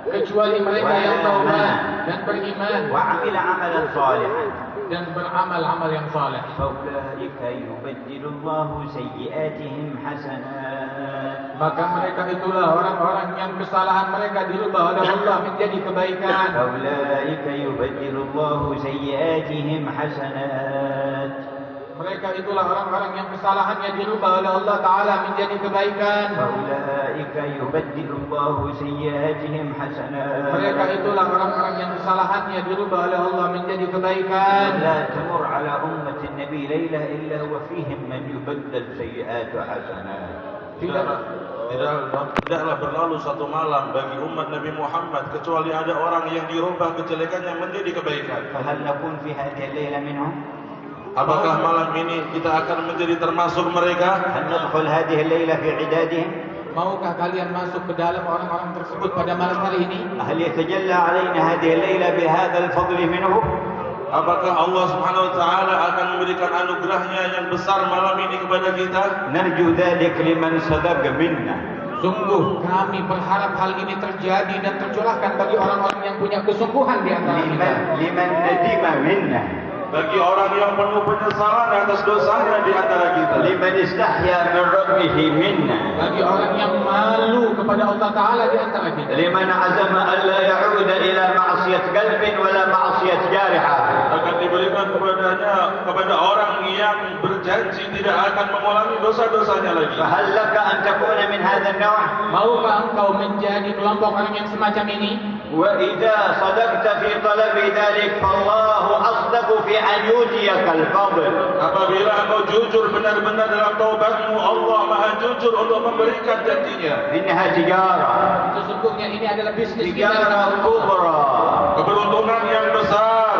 kecuali mereka yang taubat dan beriman وعمل عملا صالحا dan beramal-amal yang saleh, فأولئك يبدل الله سيئاتهم حسنات. maka mereka itulah orang-orang yang kesalahan mereka dirubah oleh Allah menjadi kebaikan. فأولئك يبدل الله سيئاتهم حسنات. Mereka itulah orang-orang yang kesalahannya dirubah oleh Allah Ta'ala menjadi kebaikan. فأولئك يبدل الله سيئاتهم حسنات. Mereka itulah orang-orang yang kesalahannya dirubah oleh Allah menjadi kebaikan. لا تمر على أمة النبي ليلة إلا وفيهم من يبدل سيئات حسنات. Tidaklah berlalu satu malam bagi umat Nabi Muhammad kecuali ada orang yang dirubah kejelekannya menjadi kebaikan. فهل نكون في هذه الليلة منهم؟ Apakah malam ini kita akan menjadi termasuk mereka? هل ندخل هذه الليلة في عدادهم؟ Maukah kalian masuk ke dalam orang-orang tersebut pada malam hari ini? هل يتجلى علينا هذه الليلة بهذا الفضل منه؟ Apakah Allah Subhanahu wa taala akan memberikan anugerahnya yang besar malam ini kepada kita? نرجو ذلك لمن صدق منا. Sungguh kami berharap hal ini terjadi dan tercurahkan bagi orang-orang yang punya kesungguhan di antara kita. لمن ندم منا. bagi orang yang penuh penyesalan atas dosanya di antara kita, لمن استحيا من ربه منا، bagi orang yang malu kepada Allah Ta'ala di antara kita, لمن عزم ألا يعود إلى معصية قلب ولا معصية جارحة، akan diberikan kepada orang yang berjanji tidak akan mengulangi dosa-dosanya lagi. فهل لك أن تكون من هذا النوع؟ maukah engkau menjadi kelompok orang yang semacam ini? وإذا صدقت في طلب ذلك فالله أصدق في أن يؤتيك الفضل. Apabila engkau jujur benar-benar dalam taubatmu, Allah Maha jujur untuk memberikan janjinya. إنها تجارة، Sesungguhnya ini adalah bisnis kita, تجارة كبرى Keberuntungan yang besar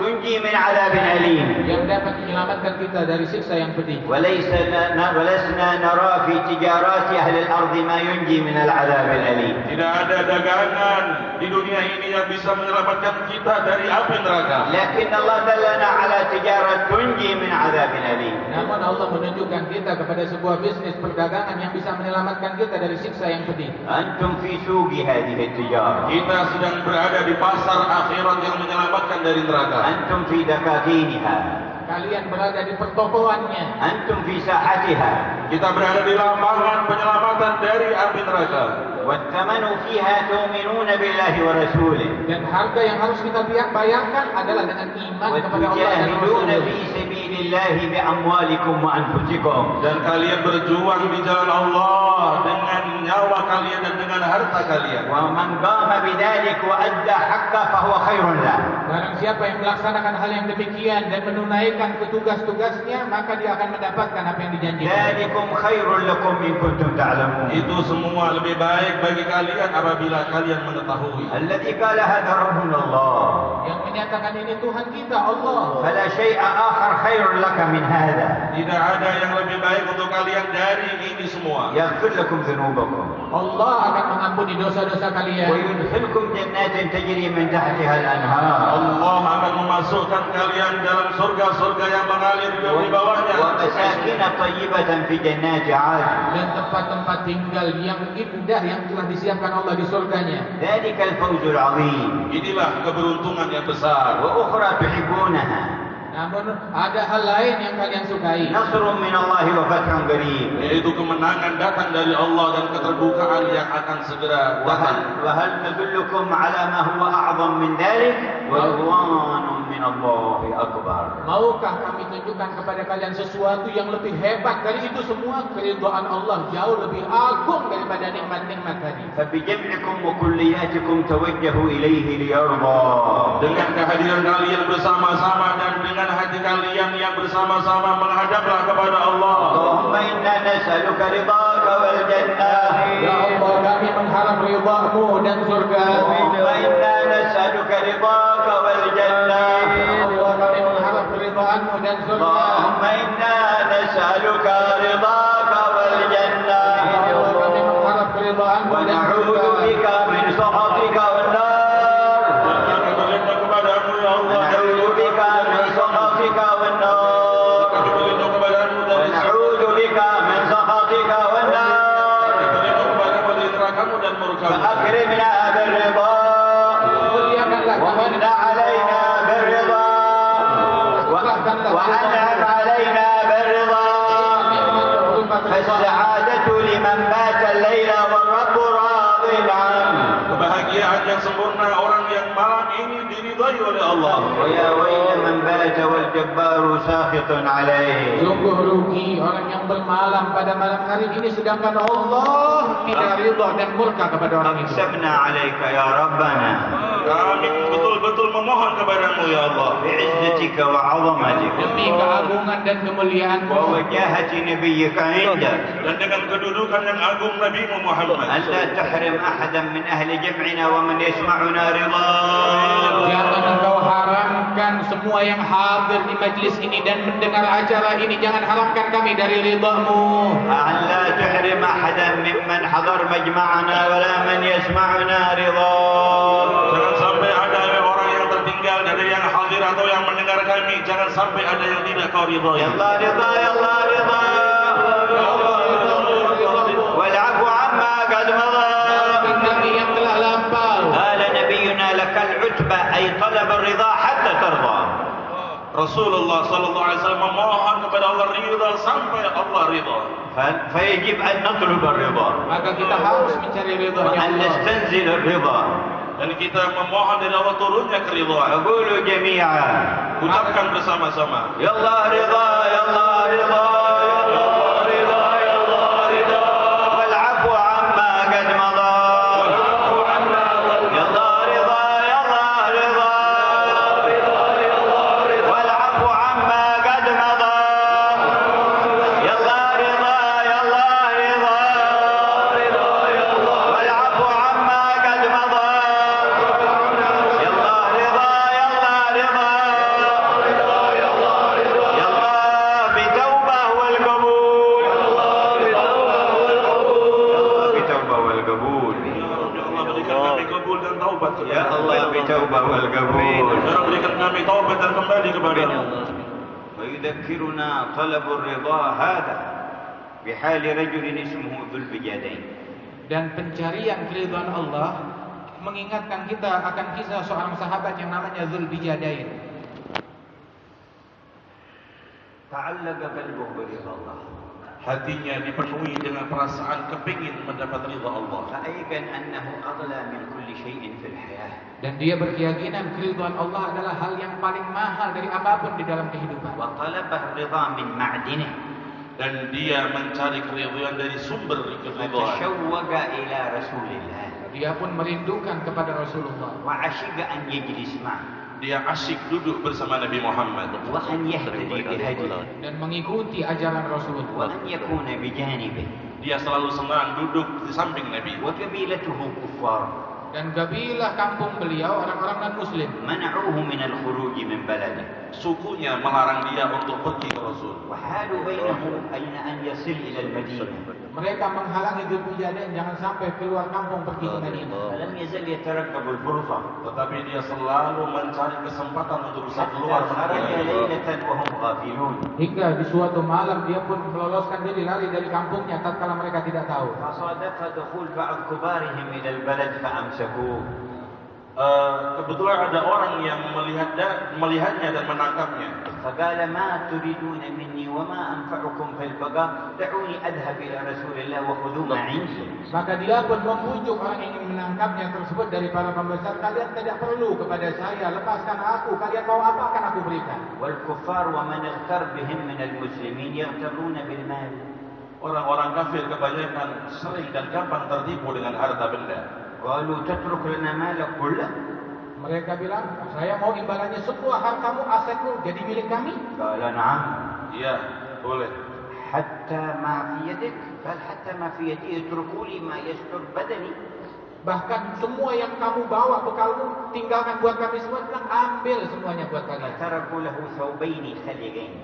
تنجي من عذاب أليم. yang dapat menyelamatkan kita dari siksa yang pedih. ولسنا نرى في تجارات أهل الأرض ما ينجي من العذاب الأليم. Tidak ada dagangan di dunia ini yang bisa menyelamatkan kita dari api neraka. لكن الله دلنا على تجارة تنجي من عذاب أليم. Namun Allah menunjukkan kita kepada sebuah bisnis perdagangan yang bisa menyelamatkan kita dari siksa yang pedih. أنتم في سوق هذه التجارة، Kita sedang berada di pasar akhirat yang menyelamatkan dari neraka. أنتم في دكاكينها، Kalian berada di pertokoannya, أنتم في ساحتها، Kita berada di lapangan penyelamatan dari api neraka. والثمن فيها تؤمنون بالله ورسوله، dan harga yang harus kita bayarkan adalah dengan iman kepada Allah dan وتجاهدون Rasulnya. في سبيل الله بأموالكم وأنفسكم. Dan kalian berjuang di jalan Allah dengan nyawa kalian dan dengan harta kalian. ومن قام بذلك وأدى حقه فهو خير له. Barang siapa yang melaksanakan hal yang demikian dan menunaikan tugas-tugasnya, maka dia akan mendapatkan apa yang dijanjikan. ذلكم خير لكم إن كنتم تعلمون. Itu semua lebih baik bagi kalian apabila kalian mengetahui. الذي قال هذا ربنا الله، Yang menyatakan ini Tuhan kita, Allah. فلا شيء آخر خير لك من هذا. Tidak ada yang lebih baik untuk kalian dari ini semua. يغفر لكم ذنوبكم Allah akan mengampuni dosa-dosa kalian. ويدخلكم جنات تجري من تحتها الأنهار Allah akan memasukkan kalian dalam surga-surga yang mengalir di bawahnya. ومساكن طيبة في جنات عدن. Dan tempat-tempat tinggal yang indah yang telah disiapkan Allah di surganya. ذلك الفوز العظيم. Inilah keberuntungan yang besar. وأخرى تحبونها، Namun ada hal lain yang kalian sukai, نصر من الله وفتح قريب. Yaitu kemenangan datang dari Allah dan keterbukaan yang akan segera datang. وهل ندلكم على ما هو أعظم من ذلك؟ ورضوان من الله أكبر. Maukah kami tunjukkan kepada kalian sesuatu yang lebih hebat dari itu semua? Keridhaan Allah jauh lebih agung daripada nikmat-nikmat tadi. فبجمعكم وكلياتكم توجهوا إليه ليرضى. Dengan kehadiran kalian bersama-sama dan dengan hati kalian yang bersama-sama menghadaplah kepada Allah. اللهم إنا نسألك رضاك والجنة. Ya Allah, kami mengharap ridha-Mu dan surga. اللهم إنا نسألك رضاك والجنة. Ya Allah, kami mengharap ridhaan-Mu dan surga. اللهم إنا نسألك رضاك والجنة. Ya Allah, kami mengharap ridhaan-Mu dan ونعوذ surga. بك من سخطك والنار. Kami berlindung kepadamu ya Allah dari ونعوذ بك من سخطك والنار. kami berlindung kepadamu dari ونعوذ بك من سخطك والنار. berlindung kepadamu dari nerakamu dan murkamu. فأكرمنا بالرضا Muliakanlah kami ومن علينا بالرضا وأنعم علينا بالرضا. فالسعادة لمن مات الليل والرب راض عنه. Kebahagiaan yang sempurna orang yang malam ini diridhai oleh Allah. ويا ويل من بات والجبار ساخط عليه. Sungguh rugi orang yang bermalam pada malam hari ini sedangkan Allah tidak ridha dan murka kepada orang itu. أقسمنا عليك يا ربنا Kami betul-betul memohon kepadamu ya Allah. بعزتك وعظمتك Demi keagungan dan kemuliaan-Mu ووجاهة نبيك عندك Dan dengan kedudukan yang agung Nabi Muhammad. أن لا تحرم أحدا من أهل جمعنا ومن يسمعنا رضاك. Jangan Engkau haramkan semua yang hadir di majlis ini dan mendengar acara ini. Jangan haramkan kami dari ridha-Mu. أن لا تحرم أحدا ممن حضر مجمعنا ولا من يسمعنا رضاك. Jangan sampai ada orang yang tertinggal dari yang hadir atau yang mendengar kami. Jangan sampai ada yang tidak kau ridhai. يا الله رضا يا الله رضا والعفو عما قد مضى. Kami yang telah lampau. قال نبينا لك العتبى أي طلب الرضا حتى ترضى. Rasulullah sallallahu alaihi wasallam memohon kepada Allah ridha sampai Allah ridha. فيجب أن نطلب الرضا Maka kita harus mencari ridha وأن Allah. نستنزل الرضا. Dan kita memohon dari Allah turunnya keridhaan. فقولوا جميعا Ucapkan bersama-sama. يا الله رضا يا الله رضا يا الله رضا يا الله رضا والعفو عما قد مضى يا الله رضا يا الله رضا والعفو عما قد مضى يا الله رضا يا الله رضا والعفو عما قد مضى يا الله رضا يا الله رضا يا الله بتوبة والقبول بتوبة والقبول Ya Allah berikan kami kabul dan taubat. يا الله بتوبة والقبول Ya Allah berikan kami taubat dan kembali kepada-Mu. ويذكرنا طلب الرضا هذا بحال رجل اسمه ذو البجادين. Dan pencarian keridhaan Allah mengingatkan kita akan kisah seorang sahabat yang namanya Dzulbijadain. تعلق قلبه برضا الله Hatinya dipenuhi dengan perasaan kepingin mendapat ridha Allah. فأيقن أنه أغلى من كل شيء في الحياة. Dan dia berkeyakinan keridhaan Allah adalah hal yang paling mahal dari apapun di dalam kehidupan. وطلب الرضا من معدنه Dan dia mencari keridhaan dari sumber keridhaan. فتشوق إلى رسول الله Dia pun merindukan kepada Rasulullah. وعشق أن يجلس معه Dia asyik duduk bersama Nabi Muhammad وأن يهتدي بهديه Dan mengikuti ajaran Rasulullah. وأن يكون بجانبه. Dia selalu senang duduk di samping Nabi. وقبيلته كفار Dan kabilah kampung beliau orang-orang non-muslim. منعوه من الخروج من بلده Sukunya melarang dia untuk pergi ke Rasul. وحالوا بينه أين أن يصل إلى المدينة. Mereka menghalangi Dzulbijadain jangan sampai keluar kampung pergi ke Madinah. فلم يزل يترقب الفرصة. Tetapi dia selalu mencari kesempatan untuk bisa keluar خرج dari ليلة وهم غافلون. Hingga di suatu malam dia pun meloloskan diri lari dari kampungnya tatkala mereka tidak tahu. فصادفها دخول بعض كبارهم إلى البلد فأمسكوه. Kebetulan ada orang yang melihatnya dan menangkapnya. فقال ما تريدون مني وما أنفعكم في البقاء دعوني أذهب إلى رسول الله وخذوا ما عندي. Maka dia pun membujuk orang yang ingin menangkapnya tersebut dari para pembesar, kalian tidak perlu kepada saya, lepaskan aku, kalian mau apa akan aku berikan. والكفار ومن اغتر بهم من المسلمين يغترون بالمال. Orang-orang kafir kebanyakan sering dan gampang tertipu dengan harta benda. قالوا تترك لنا مالك كله. Mereka bilang, saya mau imbalannya semua hartamu, asetmu jadi milik kami. قال نعم. Iya, boleh. حتى ما في يدك. قال حتى ما في يدي اتركوا لي ما يستر بدني. Bahkan semua yang kamu bawa bekalmu tinggalkan buat kami semua. Bilang ambil semuanya buat kalian. فتركوا له ثوبين خليجين.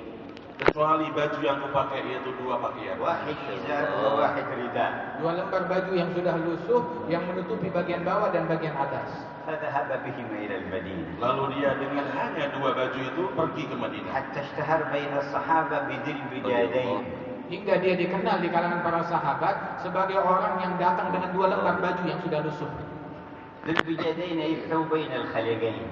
Kecuali baju yang kupakai yaitu dua pakaian. واحد إزار وواحد رداء. 2 lembar baju yang sudah lusuh yang menutupi bagian bawah dan bagian atas. فذهب بهما إلى المدينة. Lalu dia dengan hanya 2 baju itu pergi ke Madinah. حتى اشتهر بين الصحابة بذي البجادين. Hingga dia dikenal di kalangan para sahabat sebagai orang yang datang dengan 2 lembar baju yang sudah lusuh. ذي البجادين أي الثوبين الخليجين.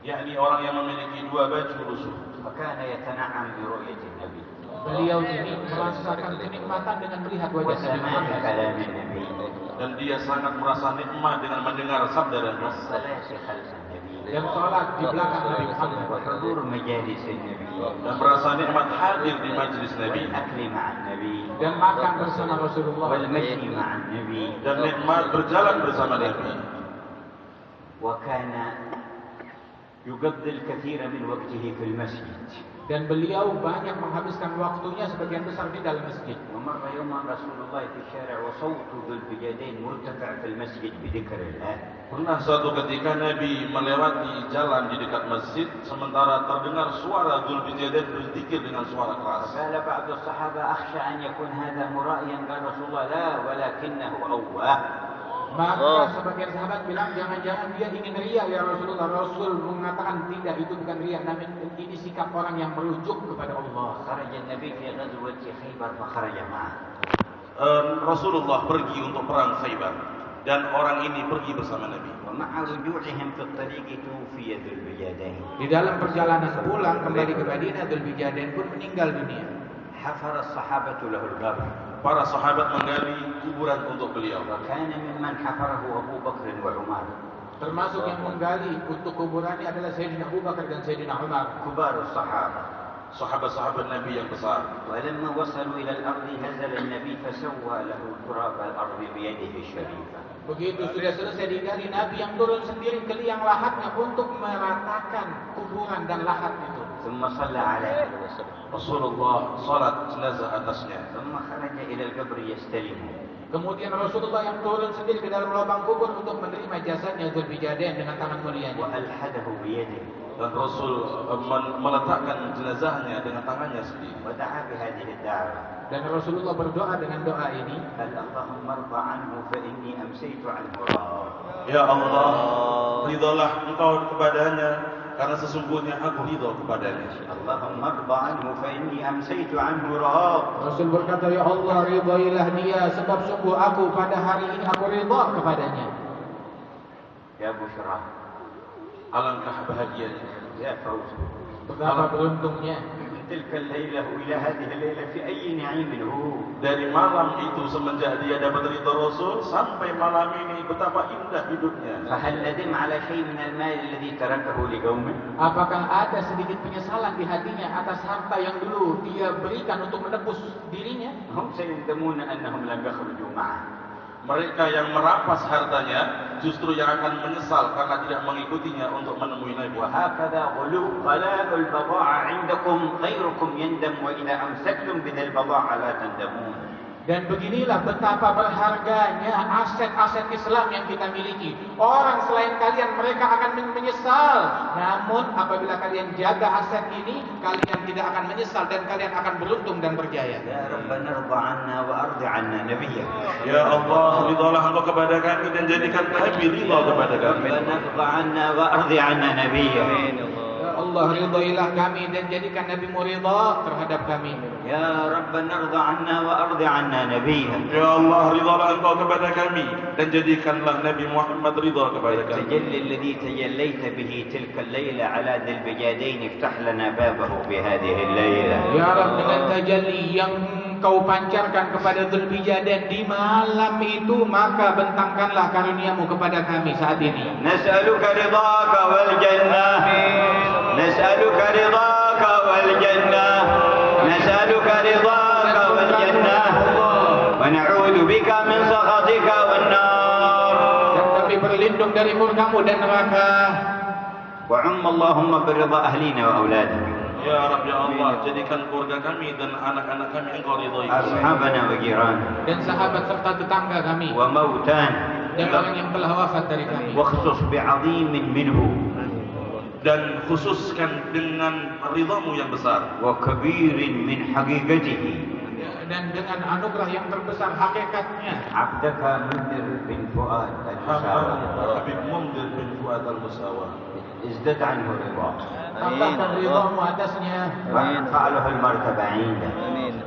Yakni orang yang memiliki 2 baju lusuh. وكان يتنعم برؤية النبي Beliau ini merasakan kenikmatan dengan melihat wajah Nabi وسماع Muhammad. كلام النبي Dan dia sangat merasa nikmat dengan mendengar sabda Nabi. والصلاة خلف النبي Dan sholat di belakang Nabi Muhammad. وحضور مجالس النبي Dan merasa nikmat hadir di majelis Nabi. والأكل مع النبي Dan makan bersama Rasulullah. والمشي مع النبي. Dan nikmat berjalan bersama Nabi. وكان يقضي الكثير من وقته في المسجد. Dan beliau banyak menghabiskan waktunya sebagian besar di dalam masjid. ومر يوما رسول الله في الشارع وصوت ذو البجادين مرتفع في المسجid بذكر الله. Pernah suatu ketika Nabi melewati jalan di dekat masjid, sementara terdengar suara Dzulbijadain berzikir dengan suara keras. فقال بعض الصحابة أخشى أن يكون هذا مرائيا. قال رسول الله لا ولكنه أواه. Maka sebagian sahabat bilang jangan-jangan dia ingin ria ya Rasulullah. Rasul mengatakan tidak, itu bukan ria, namun ini sikap orang yang merujuk kepada Allah. خرج النبي في غزوة خيبر فخرج معه. Rasulullah pergi untuk perang Khaybar. dan orang ini pergi bersama Nabi. ومع رجوعهم في الطريق توفي ذو البجادين. Di dalam perjalanan pulang kembali ke Madinah, Dzulbijadain pun meninggal dunia. حفر الصحابة له القبر. Para sahabat menggali kuburan untuk beliau. وكان ممن حفره أبو بكر وعمر. Termasuk yang menggali untuk kuburannya adalah Sayyidina Abu Bakar dan Sayyidina Umar. كبار الصحابة. Sahabat-sahabat Nabi yang besar. ولما وصلوا إلى الأرض نزل النبي فسوى له تراب الأرض بيده الشريفة. Begitu sudah selesai digali, Nabi yang turun sendiri ke liang lahatnya untuk meratakan kuburan dan lahat itu. ثم صلى عليه Rasulullah salat jenazah atasnya. ثم خرج إلى القبر يستلمه. Kemudian Rasulullah yang turun sendiri ke dalam lubang kubur untuk menerima jasadnya Dzulbijadain dengan tangan mulianya. وألحده بيده. Dan Rasul meletakkan jenazahnya dengan tangannya sendiri. ودعا بهذه الدعوة. Dan Rasulullah berdoa dengan doa ini. قال اللهم ارضى عنه فإني أمسيت عنه راض. Ya Allah, ridhalah Engkau kepadanya karena sesungguhnya aku ridha kepadanya. اللهم ارضى عنه فإني أمسيت عنه راض. Rasul berkata, ya Allah, ridhailah dia sebab sungguh aku pada hari ini aku ridha kepadanya. يا بشرى. Alangkah bahagianya. يا فوز. Betapa beruntungnya. من تلك الليلة إلى هذه الليلة في أي نعيم هو. Dari malam itu semenjak dia dapat ridha Rasul sampai malam ini betapa indah hidupnya. فهل ندم على شيء من المال الذي تركه لقومه؟ Apakah ada sedikit penyesalan di hatinya atas harta yang dulu dia berikan untuk menebus dirinya? هم سيندمون أنهم لم يخرجوا معه. Mereka yang merampas hartanya justru yang akan menyesal karena tidak mengikutinya untuk menemui Nabi. وهكذا غلاء البضاعة عندكم غيركم يندم وإذا أمسكتم بذي البضاعة لا تندمون. Dan beginilah betapa berharganya aset-aset Islam yang kita miliki. Orang selain kalian mereka akan menyesal. Namun apabila kalian jaga aset ini, kalian tidak akan menyesal dan kalian akan beruntung dan berjaya. يا ربنا ارض عنا وأرض عنا نبيك. Ya Allah, ridhalah Engkau kepada kami dan jadikan kami ridha kepada kami. ربنا ارض عنا وأرض عنا نبيك. Ya Allah, ridhailah kami dan jadikan Nabi-Mu ridha terhadap kami. يا ربنا ارض عنا وأرض عنا نبيك. Ya Allah, ridhalah Engkau kepada kami dan jadikanlah Nabi Muhammad ridha kepada kami. التجلي الذي تجليت به تلك الليلة على ذي البجادين افتح لنا بابه بهذه الليلة. Ya Rabb, dengan tajalli yang Kau pancarkan kepada Dzulbijadain di malam itu, maka bentangkanlah karunia-Mu kepada kami saat ini. نسألك رضاك والجنة. نسألك رضاك والجنة. نسألك رضاك والجنة. ونعوذ بك من سخطك والنار. Dan kami berlindung dari murka-Mu dan neraka. وعم اللهم برضا أهلنا وأولادنا. Ya Rabb, ya Allah, jadikan keluarga kami dan anak-anak kami Engkau ridhai. أصحابنا وجيراننا. Dan sahabat serta tetangga kami. وموتانا. Dan orang yang telah wafat dari kami. واخصص بعظيم منه. Dan khususkan dengan ridha-Mu yang besar. وكبير من حقيقته. Dan dengan anugerah yang terbesar hakikatnya. عبدك منذر بن فؤاد المساوي. Habib Mundir bin Fuad al-Musawa. ازدد عنه رضا. Tambahkan ridha-Mu atasnya. وارفع له المرتبة عنده.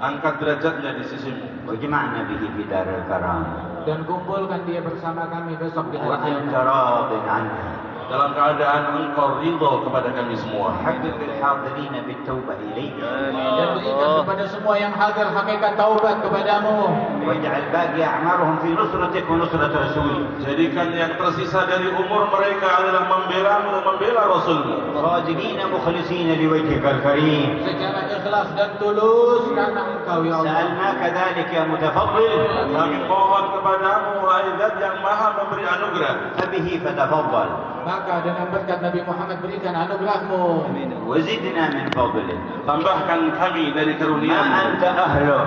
Angkat derajatnya di sisi-Mu. واجمعنا به في دار الكرامة. Dan kumpulkan dia bersama kami besok di hari وأنت kiamat. راض عنه. Dalam keadaan Engkau ridha kepada kami semua. حبب الحاضرين بالتوبة إليك. Dan berikan kepada semua yang hadir hakikat taubat kepadamu. واجعل باقي أعمارهم في نصرتك ونصرة رسولك. Jadikan yang tersisa dari umur mereka adalah membela-Mu dan membela Rasul-Mu. صادقين مخلصين لوجهك الكريم. Secara ikhlas dan tulus karena Engkau ya Allah. سألناك ذلك يا متفضل. Kami mohon kepadamu, wahai Zat yang maha memberi anugerah. فبه فتفضل. Maka dengan berkat Nabi Muhammad berikan anugerah-Mu. وزدنا من فضلك. Tambahkan kami dari ما karunia-Mu. أنت أهله.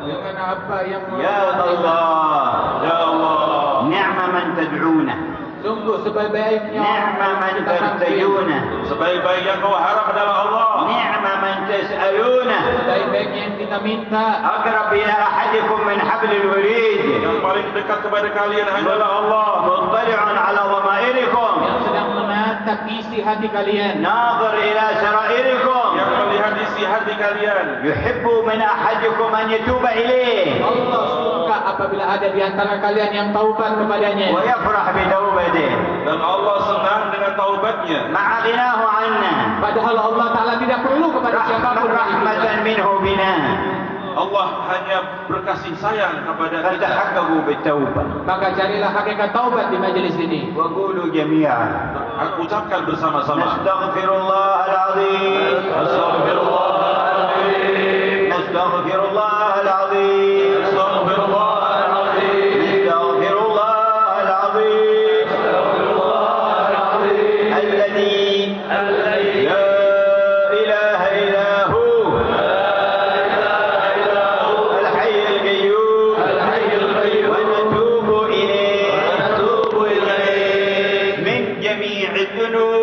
Dengan apa yang يا الله. Ya Allah, نعم من تدعونه. sungguh sebaik-baiknya نعم من kita panggil. ترتجونه. sebaik-baik yang kau harap adalah Allah. نعم من تسألونه. Sebaik-baiknya yang kita minta. أقرب إلى أحدكم من حبل الوريد. Yang paling dekat kepada kalian hanyalah Allah. مطلع على ضمائركم. Yang sedang menatap isi hati kalian. ناظر إلى سرائركم. Yang melihat melihat isi hati kalian. يحب من أحدكم أن يتوب إليه Allah suka apabila ada di antara kalian yang taubat kepadanya. ويفرح بتوبته Dan Allah senang dengan taubatnya. مع غناه عنا Padahal Allah Ta'ala tidak perlu kepada siapapun. رحمة منه بنا Allah hanya berkasih sayang kepada kita. فتحققوا بالتوبة Maka carilah hakikat taubat di majelis ini. وقولوا جميعا Ucapkan bersama-sama. نستغفر الله العظيم Astagfirullahaladzim. نستغفر الله العظيم Astagfirullahaladzim. نستغفر الله العظيم الذي لا إله إلا هو الحي القيوم ونتوب إليه من جميع الذنوب